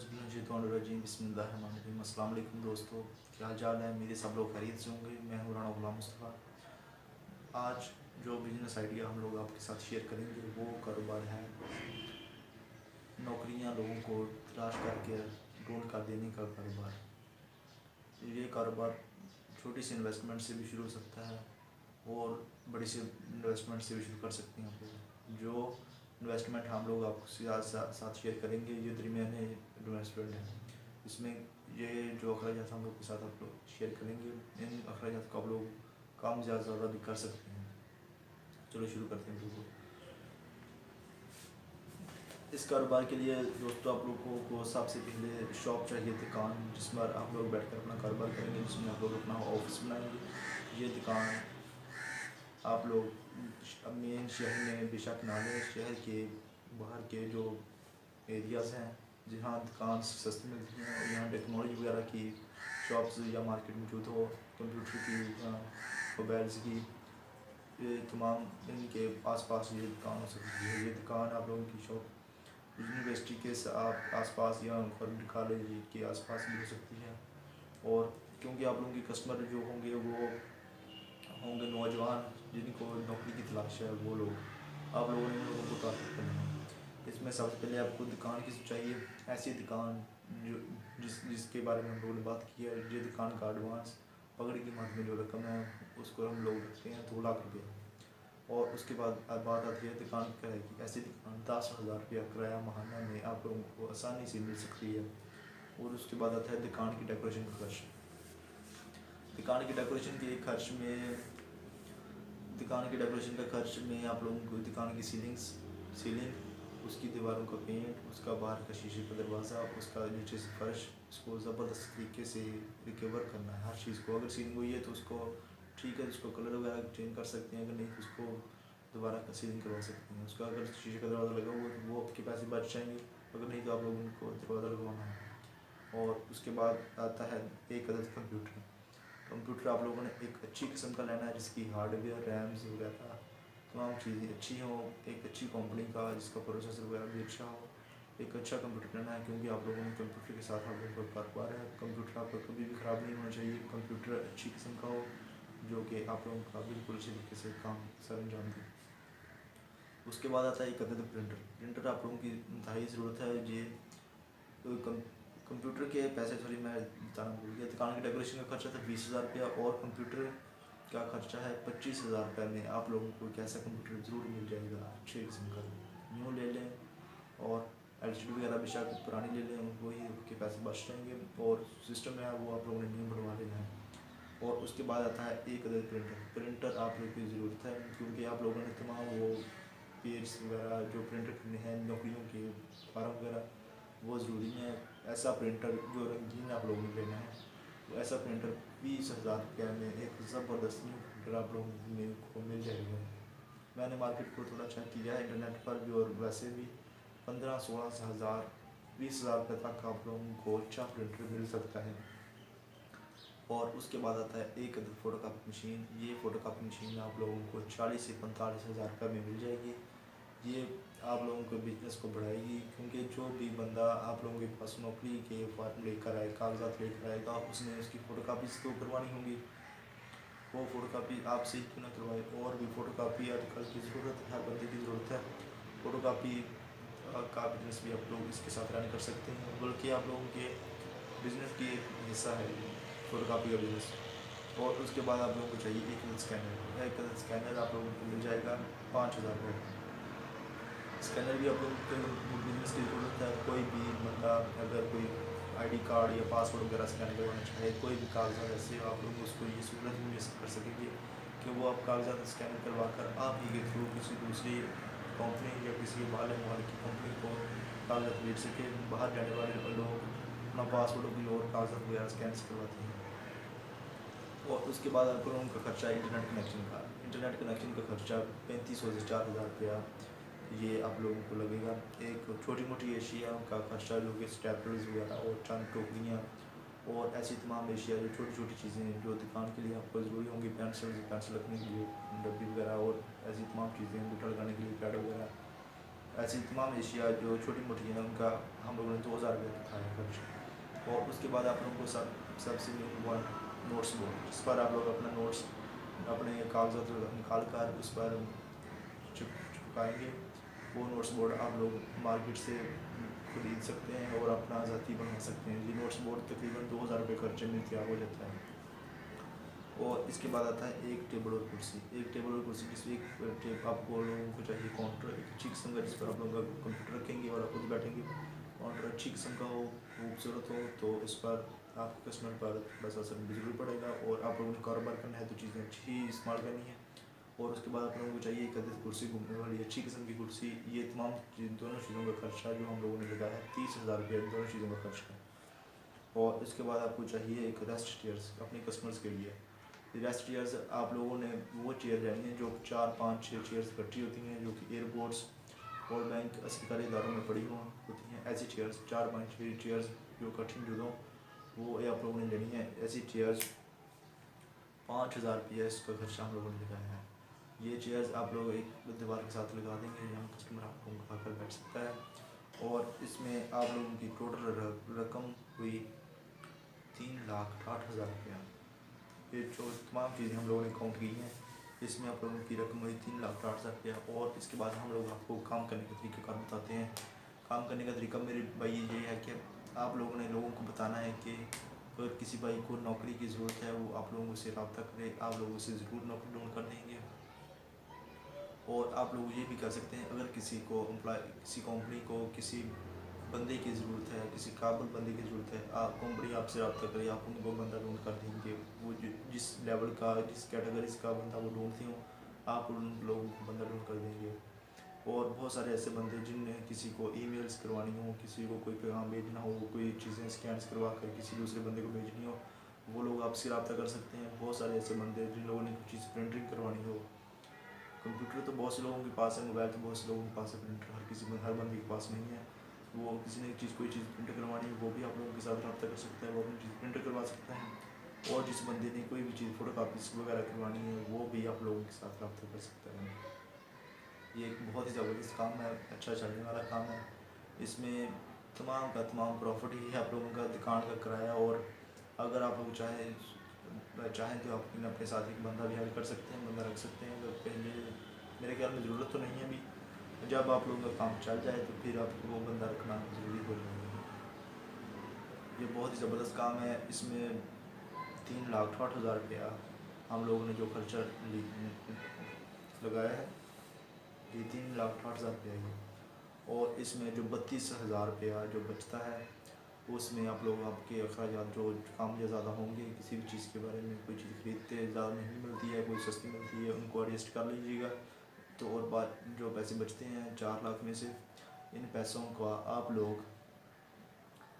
औज़ुबिल्लाहिमिनश्शैतानिर्रजीम बिस्मिल्लाहिर्रहमानिर्रहीम। अस्सलाम वालेकुम दोस्तों, क्या हाल चाल है? मेरे सब लोग खैरियत से होंगे। मैं हूँ राना गुलाम मुस्तफ़ा। आज जो बिज़नेस आइडिया हम लोग आपके साथ शेयर करेंगे वो कारोबार है नौकरियाँ लोगों को तलाश करके ढूंढ कर देने का कारोबार। ये कारोबार छोटी सी इन्वेस्टमेंट से भी शुरू हो सकता है और बड़ी सी इन्वेस्टमेंट से भी शुरू कर सकते हैं आप लोग। जो इन्वेस्टमेंट हम लोग आपके साथ शेयर करेंगे ये दरमियाने इन्वेस्टमेंट है। इसमें ये जो अखराजात हम लोग के साथ आप लोग शेयर करेंगे, इन अखराजात को आप लोग कम ज़्यादा भी कर सकते हैं। चलो शुरू करते हैं बिल्कुल। इस कारोबार के लिए दोस्तों आप लोगों को सबसे पहले शॉप चाहिए, दुकान जिसमें आप लोग बैठकर अपना कारोबार करेंगे, जिसमें आप लोग अपना ऑफिस बनाएंगे। ये दुकान आप लोग मेन शहर में बेशक ना लें, शहर के बाहर के जो एरियाज़ हैं जहाँ दुकान सस्ती मिलती हैं और यहाँ टेक्नोलॉजी वगैरह की शॉप्स या मार्केट मौजूद हो, कंप्यूटर की, मोबाइल्स की, ये तमाम इनके आसपास ये दुकान हो सकती है। ये दुकान आप लोगों की शॉप यूनिवर्सिटी के आसपास या गवर्नमेंट कॉलेज के आसपास भी हो सकती है। और क्योंकि आप लोगों के कस्टमर जो होंगे वो होंगे नौजवान जिनको नौकरी की तलाश है, वो लोग आप लोगों ने उन लोगों को टारगेट करना है। इसमें सबसे पहले आपको दुकान की चाहिए, ऐसी दुकान जो जिसके बारे में हम लोगों ने बात की है। ये दुकान का एडवांस पकड़ की मार्ग में जो रकम है उसको हम लोग रखते हैं 2 लाख रुपये। और उसके बाद बात आती है दुकान किराए की। ऐसी दुकान 10,000 रुपया किराया माहाना में आप लोगों को आसानी से मिल सकती है। और उसके बाद आता है दुकान की डेकोरेशन का खर्च। दुकान की डेकोरेशन के खर्च में आप लोगों को दुकान की सीलिंग, उसकी दीवारों का पेंट, उसका बाहर का शीशे का दरवाज़ा, उसका नीचे से फर्श, उसको ज़बरदस्त तरीके से रिकवर करना है हर चीज़ को। अगर सीलिंग हुई है तो उसको ठीक है, उसको कलर वगैरह चेंज कर सकते हैं, अगर नहीं तो उसको दोबारा का सीलिंग करवा सकते हैं। उसका अगर शीशे का दरवाज़ा लगा हुआ तो वो आपके पैसे बच जाएंगे, अगर नहीं तो आप लोग उनको दरवाज़ा लगवाना है। और उसके बाद आता है एक अदद कंप्यूटर आप लोगों ने एक अच्छी किस्म का लेना है जिसकी हार्डवेयर, रैम्स वगैरह तमाम चीज़ें अच्छी हों, एक अच्छी कंपनी का जिसका प्रोसेसर वगैरह भी अच्छा हो। एक अच्छा कंप्यूटर लेना है क्योंकि आप लोगों ने कंप्यूटर के साथ आप लोगों का कारोबार है। कंप्यूटर आपका कभी भी ख़राब नहीं होना चाहिए। कंप्यूटर अच्छी किस्म का हो जो कि आप लोगों का बिल्कुल अच्छी तरीके से काम सर अंजाम दे। उसके बाद आता है एक अदद प्रिंटर आप लोगों की इंतहाई ज़रूरत है। ये कंप्यूटर के पैसे थोड़ी मैं बताना भूल गया। दुकान की डेकोरेशन का खर्चा था 20,000 रुपया और कंप्यूटर का खर्चा है 25,000 रुपये में आप लोगों को एक ऐसा कंप्यूटर ज़रूर मिल जाएगा अच्छे किस्म का। न्यू ले लें और एलसीडी वगैरह बेशक पुरानी ले लें, वही के पैसे बच जाएंगे। और सिस्टम है वो आप लोगों ने न्यू बनवा लेना है। और उसके बाद आता है एक अदद प्रिंटर आप लोगों की ज़रूरत है क्योंकि आप लोगों ने तमाम वो पेज वगैरह जो प्रिंटर करने हैं, नौकरियों के फार्म वगैरह, वो ज़रूरी है। ऐसा प्रिंटर जो रंगीन आप लोगों ने लेना है, तो ऐसा प्रिंटर 20,000 रुपये में एक ज़बरदस्त न्यू प्रिंटर आप लोगों को मिल जाएगा। मैंने मार्केट को थोड़ा चेक किया है इंटरनेट पर भी, और वैसे भी 15-16 हज़ार 20,000 रुपये तक आप लोगों को अच्छा प्रिंटर मिल सकता है। और उसके बाद आता है एक अदद फ़ोटोकॉपी मशीन। ये फ़ोटोकॉपी मशीन आप लोगों को 40 से 45 हज़ार रुपये में मिल जाएगी। ये आप लोगों के बिज़नेस को बढ़ाएगी क्योंकि जो भी बंदा आप लोगों के पास नौकरी के फॉर्म लेकर आए, कागजात लेकर आएगा, उसने उसकी फ़ोटोकॉपीज़ तो करवानी होंगी। वो फ़ोटोकॉपी आपसे ही क्यों ना करवाए। और भी फ़ोटोकॉपी आजकल की ज़रूरत है, हर बंदे की ज़रूरत है। फ़ोटोकॉपी का बिज़नेस भी आप लोग इसके साथ रन कर सकते हैं, बल्कि आप लोगों के बिज़नेस की एक हिस्सा है फ़ोटोकॉपी का बिज़नेस। और उसके बाद आप लोगों को चाहिए एक अदद स्कैनर आप लोगों को मिल जाएगा 5,000 रुपये का। स्कैनर भी आप लोगों को बिजनेस की ज़रूरत है। कोई भी बंदा अगर कोई आईडी कार्ड या पासवर्ड वगैरह स्कैन करवाना चाहे, कोई भी कागजात, ऐसे आप लोग उसको ये सहूलत भी कर सकेंगे कि वो आप कागजात स्कैन करवा कर आप ही के थ्रू किसी दूसरी कंपनी या किसी माल की कंपनी को कागजात भेज सके। बाहर जाने वाले लोग अपना पासवर्ड भी और कागजात वगैरह स्कैन करवाते हैं। और उसके बाद आप लोगों का खर्चा इंटरनेट कनेक्शन का खर्चा 3500 से 4,000 रुपया ये आप लोगों को लगेगा। एक छोटी मोटी एशिया का खर्चा जो कि स्टेपल्स वगैरह और चंद टोकरियाँ और ऐसी तमाम एशिया जो छोटी छोटी चीज़ें हैं जो दुकान के लिए आपको ज़रूरी होंगी, पेंसिल रखने के लिए डब्बी वगैरह और ऐसी तमाम चीज़ें, बूटा लगाने के लिए पैड वगैरह, ऐसी तमाम एशिया जो छोटी मोटी हैं उनका हम लोगों ने 2000 रुपये रखा है खर्च। और उसके बाद आप लोगों को सबसे इम्पोर्टेंट नोट्स बोर्ड, जिस पर आप लोग अपना नोट्स अपने कागजात निकाल कर उस पर चिपकाएँगे। वो नोट्स बोर्ड आप लोग मार्केट से खरीद सकते हैं और अपना ज़ाती बना सकते हैं। ये नोट्स बोर्ड तकरीबन 2000 रुपये खर्चे में तैयार हो जाता है। और इसके बाद आता है एक टेबल और कुर्सी। एक टेबल और कुर्सी जिसमें एक आपको लोगों को चाहिए काउंटर एक अच्छी किस्म का, जिस पर आप लोग कंप्यूटर रखेंगे और आप खुद बैठेंगे। काउंटर अच्छी किस्म का हो, खूबसूरत हो, तो इस पर आपके कस्टमर पर बस असर भी ज़रूर पड़ेगा। और आप लोगों ने कारोबार करना है तो चीज़ें अच्छी ही इस्तेमाल करनी है। और उसके बाद आप लोगों को चाहिए एक अदद कुर्सी, घूमने वाली अच्छी किस्म की कुर्सी। ये तमाम दोनों चीज़ों का खर्चा जो हम लोगों ने लगाया है 30,000 रुपये दोनों चीज़ों का खर्चा है। और इसके बाद आपको चाहिए एक रेस्ट चेयर्स अपने कस्टमर्स के लिए। रेस्ट चेयर्स आप लोगों ने वो चेयर लेनी है जो 4 5 6 चेयर्स इकट्ठी होती हैं, जो कि एयरपोर्ट्स और बैंक सरकारी इदारों में पड़ी होती हैं। ऐसी चेयर्स 4 5 6 चेयर्स जो इकट्ठी जो हों वो आप लोगों ने लेनी है। ऐसी चेयर्स 5000 रुपये इसका खर्चा हम लोगों ने लगाया है। ये चेयर्स आप लोग एक दीवार के साथ लगा देंगे, यहाँ कस्टमर आप लोगों को आकर बैठ सकता है। और इसमें आप लोगों की टोटल रकम हुई 3,68,000 रुपया। ये जो तमाम चीज़ें हम लोगों ने काउंट की हैं, इसमें आप लोगों की रकम हुई 3,68,000 रुपया। और इसके बाद हम लोग आपको काम करने का तरीक़ाकार बताते हैं। काम करने का तरीका मेरे भाई ये है कि आप लोगों ने लोगों को बताना है कि अगर किसी भाई को नौकरी की ज़रूरत है वो आप लोगों से रब्ता करे, आप लोगों से ज़रूर नौकरी ढूंढ कर देंगे। और आप लोग ये भी कर सकते हैं, अगर किसी कंपनी को किसी बंदे की ज़रूरत है, किसी काबिल बंदे की ज़रूरत है, आप कंपनी आपसे रब्ता करे, आप उनको बंदा ढूंढ कर देंगे। वो जिस लेवल का जिस कैटेगरी का बंदा वो ढूंढते हो, आप उन लोगों को बंदा ढूंढ कर देंगे। और बहुत सारे ऐसे बंदे जिनने किसी को ईमेल्स करवानी हो, किसी को कोई पैगाम भेजना हो, कोई चीज़ें स्कैन करवा कर किसी दूसरे बंदे को भेजनी हो, वो लोग आपसे रब्ता कर सकते हैं। बहुत सारे ऐसे बंदे जिन लोगों ने कुछ चीज़ प्रिंटिंग करवानी हो, कंप्यूटर तो बहुत से लोगों के पास है, मोबाइल तो बहुत से लोगों के पास है, प्रिंटर हर बंदे के पास नहीं है। वो किसी ने कोई चीज़ प्रिंट करवानी है वो भी आप लोगों के साथ रब्ता कर सकता है, वो अपनी चीज़ प्रिंट करवा सकता है। और जिस बंदे ने कोई भी चीज़ फ़ोटो कापीस वगैरह करवानी है वो भी आप लोगों के साथ रब्ता कर सकता है। ये एक बहुत ही ज़बरदस्त काम है, अच्छा चलने वाला काम है। इसमें तमाम का तमाम प्रॉफिट ही है आप लोगों का दुकान का किराया। और अगर आप लोग चाहें तो आप अपने साथ एक बंदा भी हायर कर सकते हैं, बंदा रख सकते हैं। अगर पहले मेरे ख्याल में ज़रूरत तो नहीं है अभी, जब आप लोगों का काम चल जाए तो फिर आपको वो बंदा रखना ज़रूरी हो जाएगा। ये बहुत ही ज़बरदस्त काम है। इसमें 3,68,000 रुपया हम लोगों ने जो खर्चा लगाया है, ये 3,68,000 रुपया है। और इसमें जो 32,000 रुपया जो बचता है उसमें आप लोग आपके अखराजात जो काम या ज़्यादा होंगे, किसी भी चीज़ के बारे में कोई चीज़ खरीदते हैं ज़्यादा महंगी मिलती है, कोई सस्ती मिलती है, उनको एडजस्ट कर लीजिएगा। तो और बात जो पैसे बचते हैं 4 लाख में से, इन पैसों का आप लोग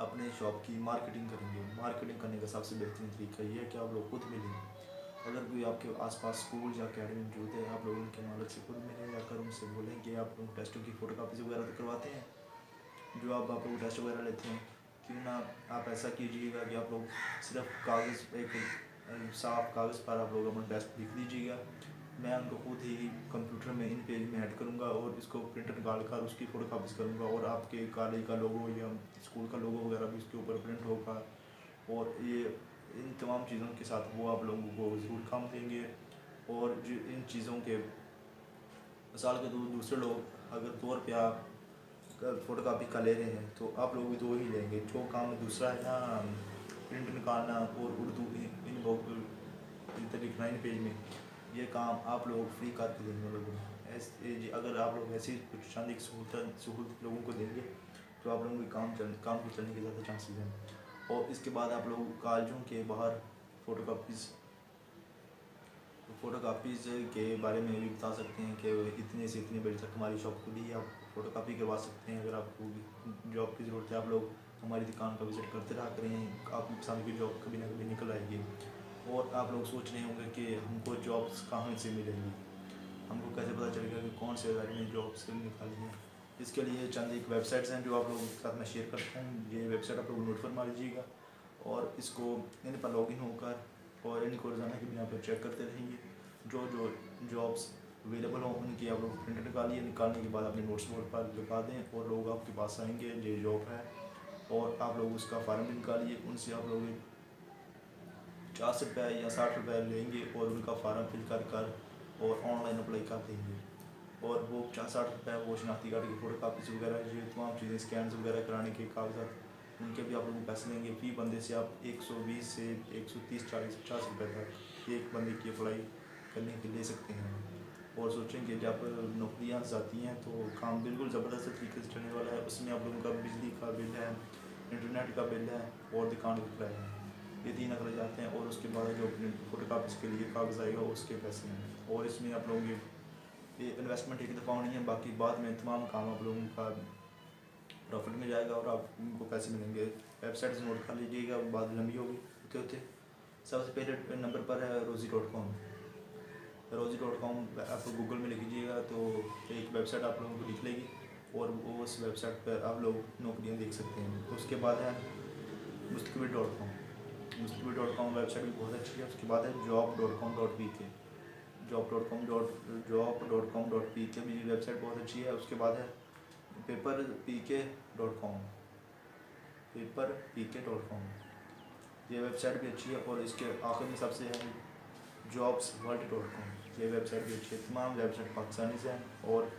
अपने शॉप की मार्केटिंग करेंगे। मार्केटिंग करने का सबसे बेहतरीन तरीका ये है कि आप लोग खुद मिलें। अगर कोई आपके आसपास स्कूल या अकेडमी मौजूद है, आप लोग उनके मालिक से खुद मिलें, जाकर उनसे बोलें कि आप लोग टेस्टों की फ़ोटोकॉपीज़ वगैरह तो करवाते हैं, जो आप लोग टेस्ट वगैरह लेते हैं, क्यों ना आप ऐसा कीजिएगा कि आप लोग सिर्फ कागज़ एक साफ कागज़ पर आप लोग अपना टेस्ट लिख दीजिएगा। मैं उनको खुद ही कंप्यूटर में इन पेज में ऐड करूँगा और इसको प्रिंट निकाल कर उसकी फ़ोटोकॉपीज़ करूँगा। और आपके कॉलेज का लोगो या स्कूल का लोगो वगैरह भी उसके ऊपर प्रिंट होगा। और ये इन तमाम चीज़ों के साथ वो आप लोगों को ज़रूर काम देंगे। और जो इन चीज़ों के मिसाल के दूसरे लोग अगर 2 रुपया फ़ोटोकॉपी का ले रहे हैं तो आप लोग भी 2 ही लेंगे। जो काम दूसरा है ना, प्रिंट निकालना और उर्दू इन लिखना इन पेज में, ये काम आप लोग फ्री करके देंगे लोगों को। ऐसे अगर आप लोग ऐसी कुछ चंद एक सहूलत लोगों को देंगे तो आप लोगों के काम के चलने के ज़्यादा चांसेस हैं। और इसके बाद आप लोग कॉलेजों के बाहर फ़ोटोकॉपीज़ के बारे में भी बता सकते हैं कि इतने से इतने बजे तक हमारी शॉप खुली है, आप फ़ोटोकॉपी करवा सकते हैं। अगर आपको जॉब की ज़रूरत है आप लोग हमारी दुकान का विज़िट करते रहा करें, आपकी पसंद की जॉब कभी ना कभी निकल आएगी। और आप लोग सोच रहे होंगे कि हमको जॉब्स कहाँ से मिलेंगी, हमको कैसे पता चलेगा कि कौन से इदारे ने जॉब्स निकाली हैं। इसके लिए चंद एक वेबसाइट्स हैं जो आप लोगों के साथ मैं शेयर करता हूँ। ये वेबसाइट आप लोग नोट फरमा लीजिएगा और इसको इन पर लॉगिन होकर और इनको रोज़ाना की बिना पर चेक करते रहेंगे। जो जो जॉब्स अवेलेबल हों उनकी आप लोग प्रिंट निकालिए। निकालने के बाद अपने नोट्स बोर्ड पर लगा दें और लोग आपके पास आएंगे, ये जॉब है, और आप लोग उसका फार्म भी निकालिए। उनसे आप लोग 50 रुपये या 60 रुपये लेंगे और उनका फार्म फिल कर और ऑनलाइन अप्लाई कर देंगे। और वो 50-60 रुपये वो शनाख्ती कार्ड की फोटो कापीज़ वगैरह ये तमाम चीज़ें स्कैन वगैरह कराने के कागजात उनके भी आप लोगों को पैसे लेंगे। फी बंदे से आप 120 से 130, 40, 50 रुपये तक एक बंदे की अप्लाई करने के ले सकते हैं। और सोचेंगे जब नौकरियाँ जाती हैं तो काम बिल्कुल ज़बरदस्त तरीके से चलने वाला है। उसमें आप लोगों का बिजली का बिल है, इंटरनेट का बिल है और दुकान का किराया है, ये 3 अखराज जाते हैं। और उसके बाद जो फोटो कापीज़ के लिए कागज़ आएगा उसके पैसे हैं। और इसमें आप लोगों की ये इन्वेस्टमेंट एक दफ़ा होनी है, बाकी बाद में तमाम काम आप लोगों का प्रॉफिट में जाएगा और आपको पैसे मिलेंगे। वेबसाइट से नोट कर लीजिएगा, बाद लंबी होगी होते होते। सबसे पहले नंबर पर है rozi.com। rozi.com आप गूगल में लिख लीजिएगा तो एक वेबसाइट आप लोगों को निकलेगी और वो उस वेबसाइट पर आप लोग नौकरियाँ देख सकते हैं। उसके बाद है mustaqbil.com। mustaqbil.com वेबसाइट भी बहुत अच्छी है। उसके बाद है job.com.pk। job.com.pk भी वेबसाइट बहुत अच्छी है। उसके बाद है paperpk.com। ये वेबसाइट भी अच्छी है। और इसके आखिर में सबसे है jobsworld.com। ये वेबसाइट भी अच्छी है। तमाम वेबसाइट पाकिस्तानी से हैं और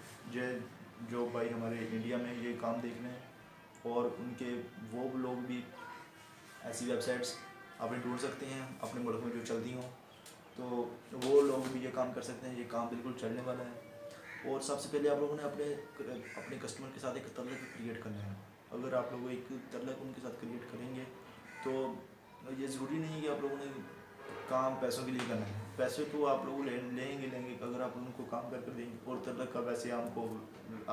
जो भाई हमारे इंडिया में ये काम देख रहे हैं और उनके वो लोग भी ऐसी वेबसाइट्स आपने ढूंढ सकते हैं अपने मुल्क में जो चलती हों, तो वो लोग भी ये काम कर सकते हैं। ये काम बिल्कुल चलने वाला है। और सबसे पहले आप लोगों ने अपने कस्टमर के साथ एक तल्लक क्रिएट करना है। अगर आप लोग एक तल्लक उनके साथ क्रिएट करेंगे तो ये ज़रूरी नहीं है कि आप लोगों ने काम पैसों के लिए करना है। पैसे तो आप लोग लेंगे अगर आप उनको काम कर देंगे। और तल्लक का वैसे आपको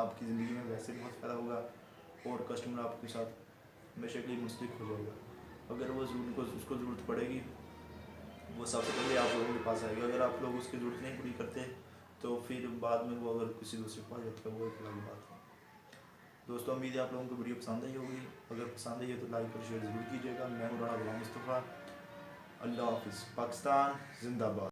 आपकी ज़िंदगी में वैसे बहुत फ़ायदा होगा और कस्टमर आपके साथ हमेशा के लिए मुस्तक हो जाएगा। अगर वो उनको उसको ज़रूरत पड़ेगी वो सबसे पहले आप लोगों के पास आएगा। अगर आप लोग उसकी ज़रूरत नहीं पूरी करते तो फिर बाद में वो अगर किसी दूसरे के पास जाता है वो एक अलग बात है। दोस्तों उम्मीद है आप लोगों को वीडियो पसंद आई होगी। अगर पसंद आई है तो लाइक और शेयर ज़रूर कीजिएगा। मैं हूं राणा गुलाम मुस्तफ़ा। अल्लाह हाफिज़। पाकिस्तान जिंदाबाद।